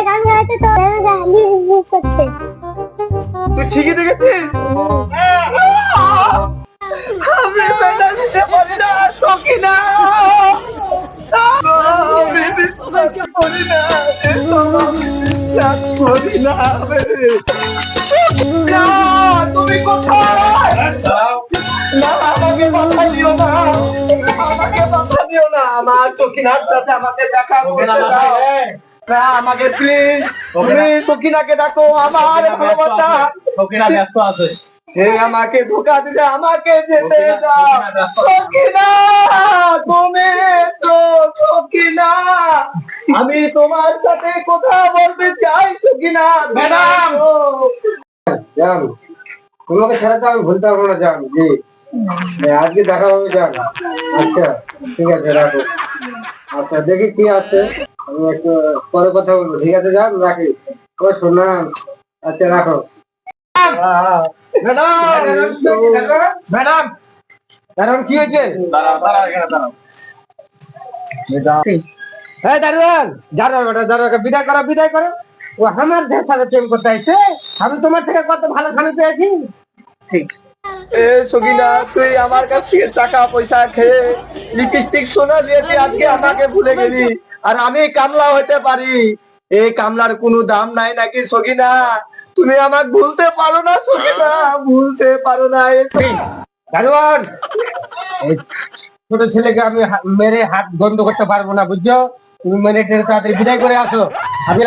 গান গাইতে তো গালি করছে। তুই ঠিকই দেখেছিস? আমি মেনে নিতে পারি না সকিনা, আমি বিশ্বাস করি না, বিশ্বাস করি না। সকিনা, তুমি কোথায়? না, আমাকে বাধা দিও না, আমাকে বাধা দিও না। আমার সকিনার সাথে আমাকে দেখা করতে দাও। না, আমাকে প্লিজ, তুমি সকিনাকে ডাকো। আমার ভালোবাসা সকিনা ব্যস্ত আছে। আমাকে ধোকা দিলে, আমাকে যেতে দাও সকিনা। তুমি তো সকিনা, আমি তোমার সাথে কথা বলতে চাই সকিনা। ম্যাডাম! জান, তোমাকে ছাড়া তো আমি ভুলতে পারবো না জান। জি, আজকে দেখা হবে জান। আচ্ছা ঠিক আছে, রাখো। আচ্ছা দেখি কি আছে, আমি একটু পরে কথা বলবো। ঠিক আছে জান, রাখি। ও শোনা, আচ্ছা রাখো। ম্যাডাম, কারণ কি হয়েছে? দাঁড়াও, এখানে দাঁড়াও। দারোয়ান, দারোয়ানকে বিদায় করো, বিদায় করো। ও আমার সাথে প্রেম করতে আসছে। আমি তোমার থেকে কত ভালো স্বামী পেয়েছি। ঠিক এ সকিনা, তুই আমার কাছ থেকে টাকা পয়সা খেয়ে লিপস্টিক সোনা দিয়ে তুই আজকে আমাকে ভুলে গেলি। আর আমি কামলা হতে পারি, এই কামলার কোনো দাম নাই নাকি সকিনা? তুমি আমাকে ভুলতে পারো না সকিনা, ভুলতে পারো না। দারোয়ান, এই ছোট ছেলেকে আমি মেরে হাত বন্ধ করতে পারবো না, বুঝছো? তুমি মেরে তাড়াতাড়ি বিদায় করে আসো। আমি